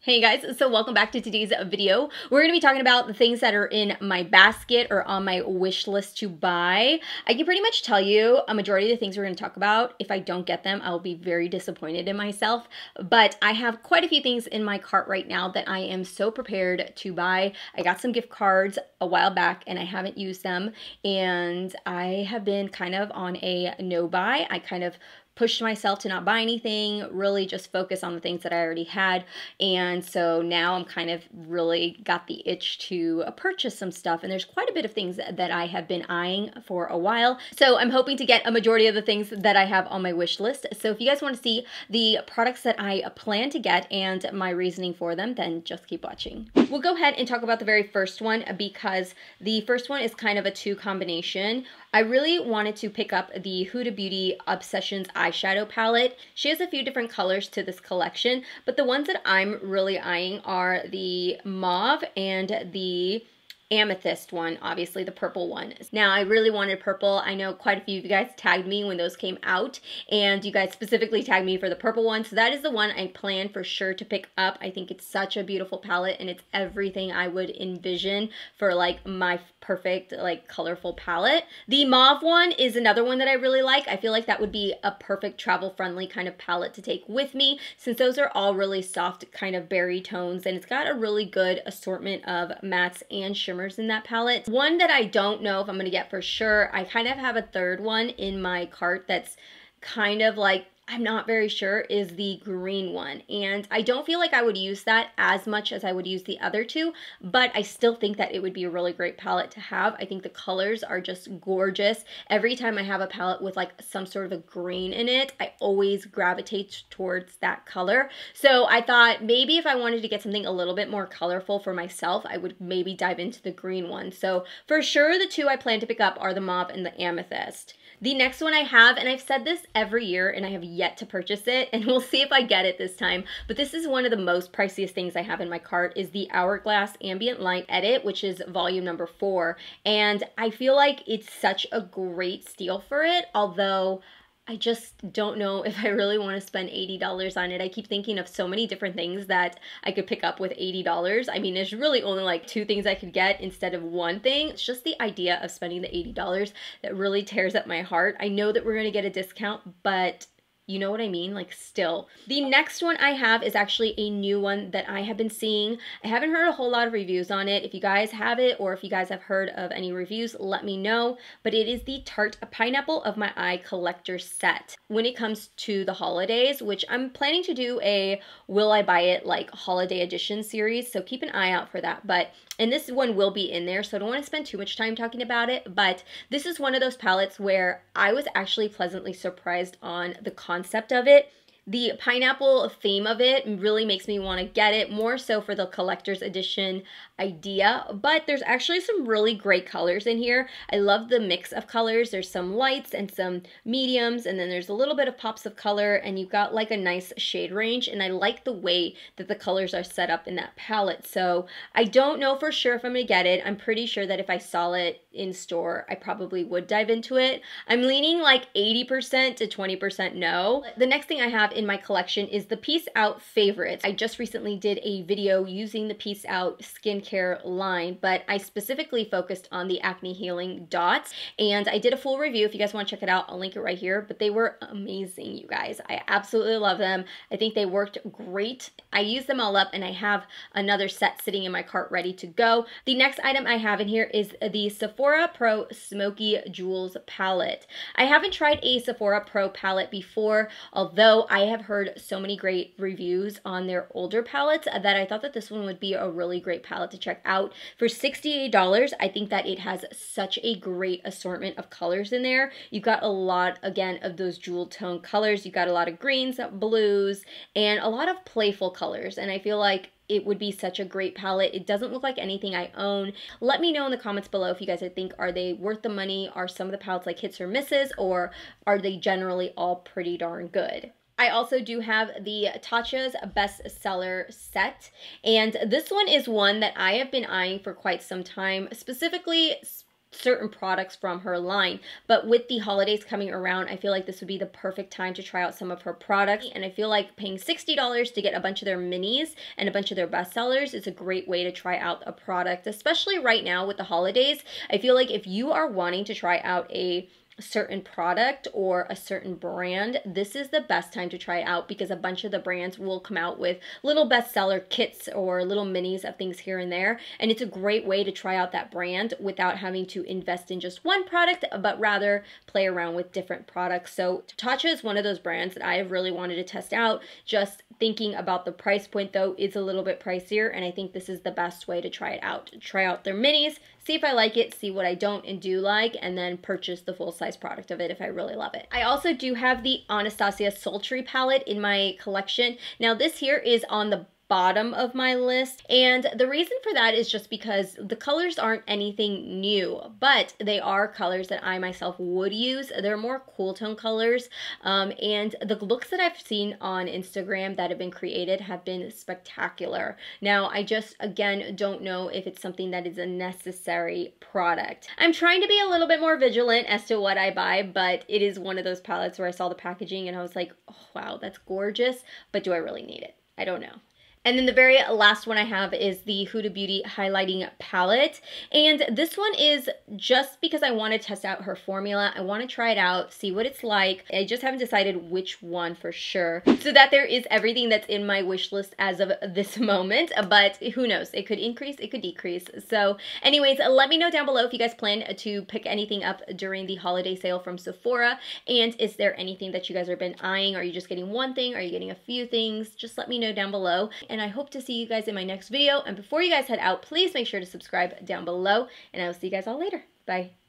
Hey guys, so welcome back to today's video. We're going to be talking about the things that are in my basket or on my wish list to buy. I can pretty much tell you a majority of the things we're going to talk about. If I don't get them, I'll be very disappointed in myself. But I have quite a few things in my cart right now that I am so prepared to buy. I got some gift cards a while back and I haven't used them. And I have been kind of on a no buy. I kind of pushed myself to not buy anything, really just focus on the things that I already had. And so now I'm kind of really got the itch to purchase some stuff. And there's quite a bit of things that I have been eyeing for a while. So I'm hoping to get a majority of the things that I have on my wish list. So if you guys want to see the products that I plan to get and my reasoning for them, then just keep watching. We'll go ahead and talk about the very first one because the first one is kind of a two combination. I really wanted to pick up the Huda Beauty Obsessions eyeshadow palette. She has a few different colors to this collection, but the ones that I'm really eyeing are the mauve and the amethyst one, obviously the purple one. Now, I really wanted purple. I know quite a few of you guys tagged me when those came out, and you guys specifically tagged me for the purple one, so that is the one I plan for sure to pick up. I think it's such a beautiful palette, and it's everything I would envision for like my perfect like colorful palette. The mauve one is another one that I really like. I feel like that would be a perfect travel friendly kind of palette to take with me, since those are all really soft kind of berry tones, and it's got a really good assortment of mattes and shimmers in that palette. One that I don't know if I'm going to get for sure, I kind of have a third one in my cart that's kind of like, I'm not very sure, is the green one. And I don't feel like I would use that as much as I would use the other two, but I still think that it would be a really great palette to have. I think the colors are just gorgeous. Every time I have a palette with like some sort of a green in it, I always gravitate towards that color. So I thought maybe if I wanted to get something a little bit more colorful for myself, I would maybe dive into the green one. So for sure, the two I plan to pick up are the mauve and the amethyst. The next one I have, and I've said this every year and I have yet to purchase it, and we'll see if I get it this time, but this is one of the most priciest things I have in my cart, is the Hourglass Ambient Light Edit, which is volume number 4. And I feel like it's such a great steal for it, although I just don't know if I really want to spend $80 on it. I keep thinking of so many different things that I could pick up with $80. I mean, there's really only like 2 things I could get instead of 1 thing. It's just the idea of spending the $80 that really tears at my heart. I know that we're going to get a discount, but you know what I mean? Like, still. The next one I have is actually a new one that I have been seeing. I haven't heard a whole lot of reviews on it. If you guys have it, or if you guys have heard of any reviews, let me know. But it is the Tarte Pineapple of My Eye collector set. When it comes to the holidays, which I'm planning to do a Will I Buy It like holiday edition series, so keep an eye out for that. And this one will be in there, so I don't want to spend too much time talking about it, but this is one of those palettes where I was actually pleasantly surprised on the concept of it. The pineapple theme of it really makes me want to get it, more so for the collector's edition idea, but there's actually some really great colors in here. I love the mix of colors. There's some lights and some mediums, and then there's a little bit of pops of color, and you've got like a nice shade range, and I like the way that the colors are set up in that palette. So I don't know for sure if I'm going to get it. I'm pretty sure that if I saw it in store, I probably would dive into it. I'm leaning like 80% to 20% no. The next thing I have in my collection is the Peace Out Favorites. I just recently did a video using the Peace Out skincare line, but I specifically focused on the acne healing dots, and I did a full review. If you guys want to check it out, I'll link it right here, but they were amazing, you guys. I absolutely love them. I think they worked great. I used them all up, and I have another set sitting in my cart ready to go. The next item I have in here is the Sephora Pro Smoky Jewels palette. I haven't tried a Sephora Pro palette before, although I have heard so many great reviews on their older palettes that I thought that this one would be a really great palette to check out. For $68, I think that it has such a great assortment of colors in there. You've got a lot, again, of those jewel tone colors. You've got a lot of greens, blues, and a lot of playful colors, and I feel like it would be such a great palette. It doesn't look like anything I own. Let me know in the comments below if you guys think, are they worth the money? Are some of the palettes like hits or misses, or are they generally all pretty darn good? I also do have the Tatcha's bestseller set, and this one is one that I have been eyeing for quite some time, specifically certain products from her line. But with the holidays coming around, I feel like this would be the perfect time to try out some of her products. And I feel like paying $60 to get a bunch of their minis and a bunch of their bestsellers is a great way to try out a product, especially right now with the holidays. I feel like if you are wanting to try out a certain product or a certain brand, this is the best time to try it out, because a bunch of the brands will come out with little bestseller kits or little minis of things here and there, and it's a great way to try out that brand without having to invest in just one product, but rather play around with different products. So Tatcha is one of those brands that I have really wanted to test out. Just thinking about the price point though, is a little bit pricier, and I think this is the best way to try it out. Try out their minis, see if I like it, see what I don't and do like, and then purchase the full-size product of it if I really love it. I also do have the Anastasia Sultry palette in my collection. Now this here is on the bottom of my list, and the reason for that is just because the colors aren't anything new, but they are colors that I myself would use. They're more cool tone colors, and the looks that I've seen on Instagram that have been created have been spectacular. Now I just, again, don't know if it's something that is a necessary product. I'm trying to be a little bit more vigilant as to what I buy, but it is one of those palettes where I saw the packaging and I was like, oh wow, that's gorgeous, but do I really need it? I don't know. And then the very last one I have is the Huda Beauty Highlighting Palette. And this one is just because I want to test out her formula. I want to try it out, see what it's like. I just haven't decided which one for sure. So that there is everything that's in my wish list as of this moment. But who knows? It could increase, it could decrease. So anyways, let me know down below if you guys plan to pick anything up during the holiday sale from Sephora. And is there anything that you guys have been eyeing? Are you just getting one thing? Are you getting a few things? Just let me know down below. And I hope to see you guys in my next video. And before you guys head out, please make sure to subscribe down below. And I will see you guys all later. Bye.